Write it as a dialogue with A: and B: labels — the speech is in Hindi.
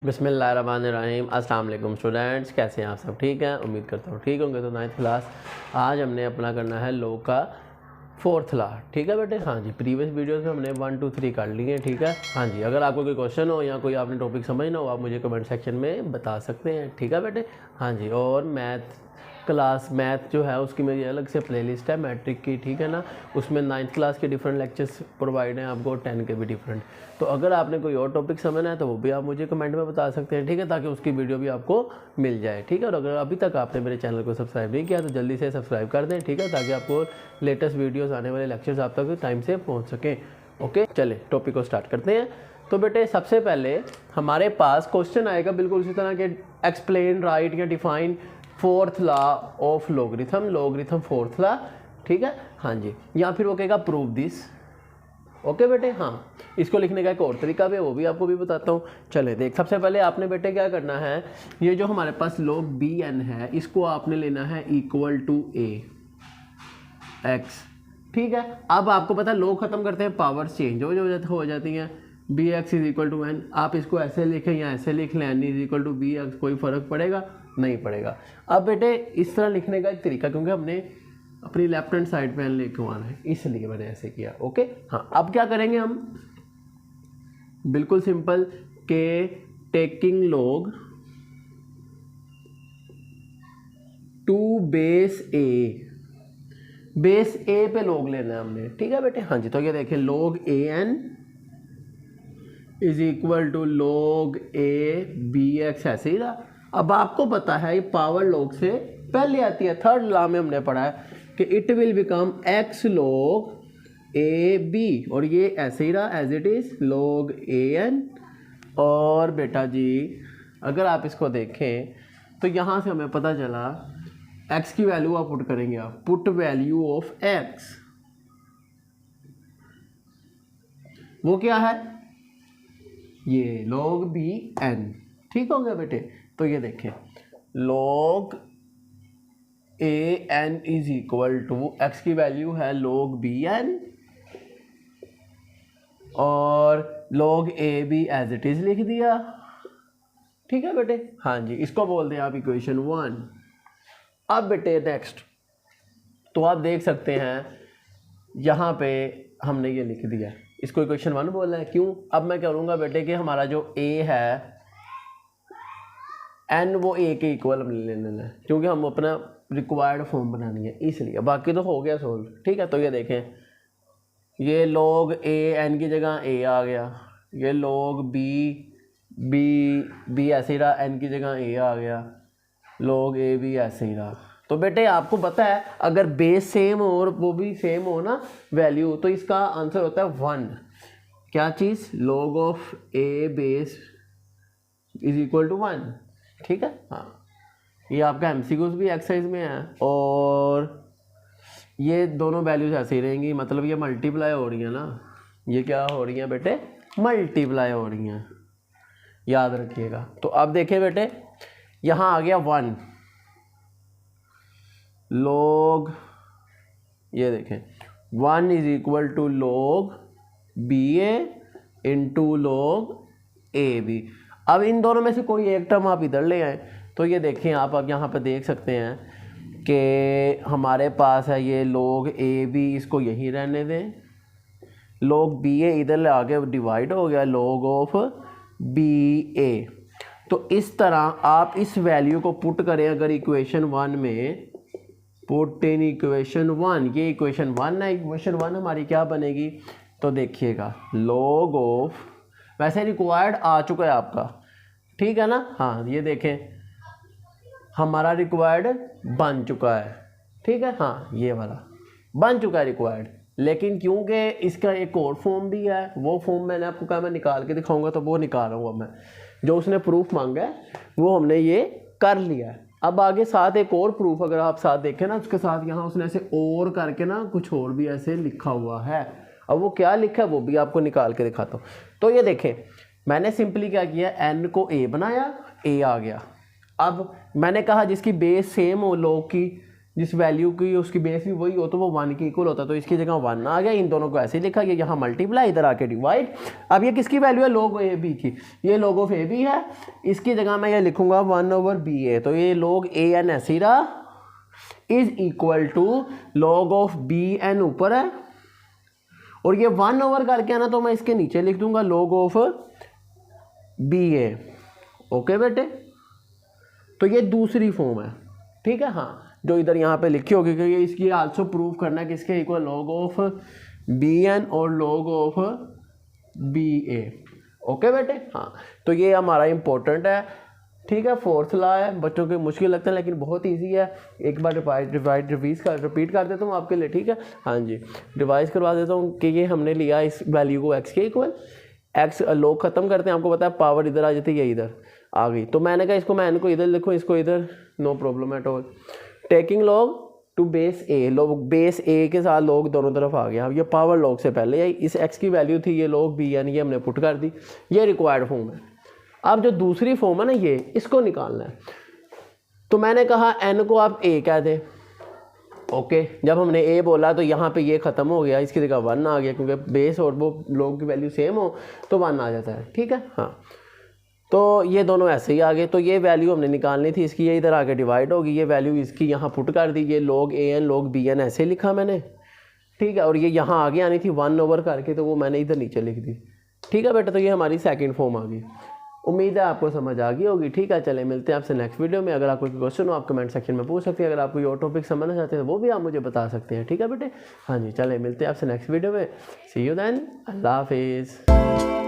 A: बिस्मिल्लाहिर्रहमानिर्रहीम। अस्सलाम वालेकुम स्टूडेंट्स, कैसे हैं आप सब? ठीक हैं, उम्मीद करता हूँ ठीक होंगे। तो 9th क्लास आज हमने अपना करना है लॉ का 4th लॉ। ठीक है बेटे? हाँ जी, प्रीवियस वीडियोस में हमने 1 2 3 कर लिए हैं। ठीक है, हाँ जी। अगर आपको कोई क्वेश्चन हो या कोई आपने टॉपिक समझना हो, आप मुझे कमेंट सेक्शन में बता सकते हैं। ठीक है बेटे? हाँ जी। और मैथ जो है उसकी मेरी अलग से प्लेलिस्ट है मैट्रिक की। ठीक है ना? उसमें 9th क्लास के डिफरेंट लेक्चर्स प्रोवाइड हैं आपको, 10 के भी डिफरेंट। तो अगर आपने कोई और टॉपिक समझना है तो वो भी आप मुझे कमेंट में बता सकते हैं। ठीक है, ताकि उसकी वीडियो भी आपको मिल जाए। ठीक है, और अगर अभी तक आपने मेरे चैनल को सब्सक्राइब नहीं किया तो जल्दी से सब्सक्राइब कर दें। ठीक है, ताकि आपको लेटेस्ट वीडियोज़ आने वाले लेक्चर्स आप तक टाइम से पहुँच सकें। ओके, चले टॉपिक को स्टार्ट करते हैं। तो बेटे सबसे पहले हमारे पास क्वेश्चन आएगा बिल्कुल इसी तरह के, एक्सप्लेन, राइट या define 4th law of logarithm 4th law. ठीक है, हाँ जी। या फिर वो कहेगा प्रूव दिस। ओके बेटे? हाँ, इसको लिखने का एक और तरीका भी है, वो भी आपको भी बताता हूँ। चले देख, सबसे पहले आपने बेटे क्या करना है, ये जो हमारे पास log bn है इसको आपने लेना है इक्वल टू a x। ठीक है, अब आपको पता है log खत्म करते हैं पावर चेंज हो जाती हैं। bx is equal to n, आप इसको ऐसे लिखें या ऐसे लिख लें, n is equal to bx, कोई फ़र्क पड़ेगा? नहीं पड़ेगा। अब बेटे इस तरह लिखने का एक तरीका, क्योंकि हमने अपनी लेफ्ट हैंड साइड पे लिखवाना है इसलिए मैंने ऐसे किया। ओके, हाँ। अब क्या करेंगे हम, बिल्कुल सिंपल, के टेकिंग log टू बेस ए पे log लेना है हमने। ठीक है बेटे? हाँ जी। तो ये देखें, log an is equal to log a bx, ऐसे ही रहा। अब आपको पता है ये पावर log से पहले आती है। 3rd लॉ में हमने पढ़ा है कि it will become x log a b, और ये ऐसे ही रहा as it is log an। और बेटा जी अगर आप इसको देखें तो यहाँ से हमें पता चला x की वैल्यू आप पुट करेंगे, आप पुट वैल्यू ऑफ x, वो क्या है, ये log bn। ठीक हो गया बेटे? तो ये देखें, log an is equal to, x की वैल्यू है log bn और log a भी एज इट इज लिख दिया। ठीक है बेटे? हाँ जी, इसको बोलते हैं आप इक्वेशन 1। अब बेटे नेक्स्ट, तो आप देख सकते हैं यहाँ पे हमने ये लिख दिया, इसको इक्वेशन 1 बोलना है। क्यों? अब मैं करूँगा बेटे कि हमारा जो a है n, वो a के इक्वल हमने ले लेना है, क्योंकि हम अपना रिक्वायर्ड फॉर्म बनानी है इसलिए। बाकी तो हो गया सोल्व। ठीक है, तो ये देखें, ये log a n की जगह a आ गया, ये log b ऐसे ही रहा, n की जगह a आ गया, log a भी ऐसे ही रहा। तो बेटे आपको पता है अगर बेस सेम हो और वो भी सेम हो ना वैल्यू, तो इसका आंसर होता है 1। क्या चीज़? log of a base is equal to 1। ठीक है, हाँ। ये आपका MCQs भी एक्सरसाइज में है, और ये दोनों वैल्यूज ऐसे ही रहेंगी, मतलब ये मल्टीप्लाई हो रही है ना, ये क्या हो रही हैं बेटे? मल्टीप्लाई हो रही हैं, याद रखिएगा। तो अब देखें बेटे, यहाँ आ गया 1 log, ये देखें 1 is equal to log ba into log ab। अब इन दोनों में से कोई एक टर्म आप इधर ले आए, तो ये देखें आप अब यहाँ पे देख सकते हैं कि हमारे पास है ये log ab, इसको यहीं रहने दें, log ba इधर आके डिवाइड हो गया log ऑफ ba। तो इस तरह आप इस वैल्यू को पुट करें अगर इक्वेशन 1 में, पुट इन इक्वेशन 1, ये इक्वेशन 1 है, इक्वेशन 1 हमारी क्या बनेगी? तो देखिएगा log ऑफ, वैसे रिक्वायर्ड आ चुका है आपका, ठीक है ना? हाँ, ये देखें हमारा रिक्वायर्ड बन चुका है। ठीक है, हाँ, ये वाला बन चुका है रिक्वायर्ड। लेकिन क्योंकि इसका एक और फॉर्म भी है, वो फॉर्म मैंने आपको कहा मैं निकाल के दिखाऊंगा, तो वो निकाल रहा हूँ अब मैं। जो उसने प्रूफ मांगा है वो हमने ये कर लिया है। अब आगे साथ एक और प्रूफ अगर आप साथ देखें ना, उसके साथ यहाँ उसने ऐसे और करके ना कुछ और भी ऐसे लिखा हुआ है। अब वो क्या लिखा है वो भी आपको निकाल के दिखाता हूँ। तो ये देखें, मैंने सिंपली क्या किया, n को a बनाया, a आ गया। अब मैंने कहा जिसकी बेस सेम हो log की, जिस वैल्यू की उसकी बेस भी वही हो तो वो 1 के इक्वल होता है, तो इसकी जगह 1 आ गया। इन दोनों को ऐसे ही लिखा गया, यहाँ मल्टीप्लाई, इधर आके डिवाइड। अब ये किसकी वैल्यू है, log ए बी की, ये log ऑफ ए बी है, इसकी जगह मैं ये लिखूंगा 1/b_a, तो ये log a n ऐसे ही रहा is equal to log of B N ऊपर है, और ये 1 ओवर करके आना तो मैं इसके नीचे लिख दूंगा log of B A. Okay बेटे, तो ये दूसरी फॉर्म है, ठीक है। हाँ, जो इधर यहाँ पे लिखी होगी कि ये इसकी आल्सो प्रूव करना है कि इसके equal log of B N और log of B A. Okay बेटे, हाँ, तो ये हमारा इम्पोर्टेंट है, ठीक है। फोर्थ लॉ है, बच्चों के मुश्किल लगता है लेकिन बहुत इजी है। एक बार रिपीट कर देता हूँ आपके लिए, ठीक है। हाँ जी, रिवाइज करवा देता हूँ कि ये हमने लिया इस वैल्यू को x के इक्वल, x log ख़त्म करते हैं, आपको पता है पावर इधर आ जाती है, ये इधर आ गई, तो मैंने कहा इसको मैं n को इधर लिखूँ, इसको इधर, no problem at all. Taking log to base A, log base ए के साथ log दोनों तरफ आ गया। अब ये पावर log से पहले इस x की वैल्यू थी, ये log बी एन, ये हमने पुट कर दी, ये रिक्वायर्ड फॉर्म है। अब जो दूसरी फॉर्म है ना, ये इसको निकालना है, तो मैंने कहा n को आप a कह दें। ओके, जब हमने a बोला तो यहाँ पे ये ख़त्म हो गया, इसकी जगह 1 आ गया, क्योंकि बेस और वो log की वैल्यू सेम हो तो 1 आ जाता है, ठीक है। हाँ, तो ये दोनों ऐसे ही आ गए, तो ये वैल्यू हमने निकालनी थी इसकी, ये इधर आके डिवाइड होगी, ये वैल्यू इसकी यहाँ पुट कर दी, ये log a n log b n ऐसे लिखा मैंने, ठीक है। और ये यहाँ आगे आनी थी 1 ओवर करके, तो वो मैंने इधर नीचे लिख दी, ठीक है बेटा। तो ये हमारी सेकंड फॉर्म आ गई। उम्मीद है आपको समझ आ गई होगी, ठीक है। चले, मिलते हैं आपसे नेक्स्ट वीडियो में। अगर आपको कोई क्वेश्चन हो आप कमेंट सेक्शन में पूछ सकते हैं, अगर आप कोई और टॉपिक समझना चाहते हैं तो वो भी आप मुझे बता सकते हैं, ठीक है बेटे। हाँ जी, चले, मिलते हैं आपसे नेक्स्ट वीडियो में। सी यू देन, अल्लाह हाफिज़।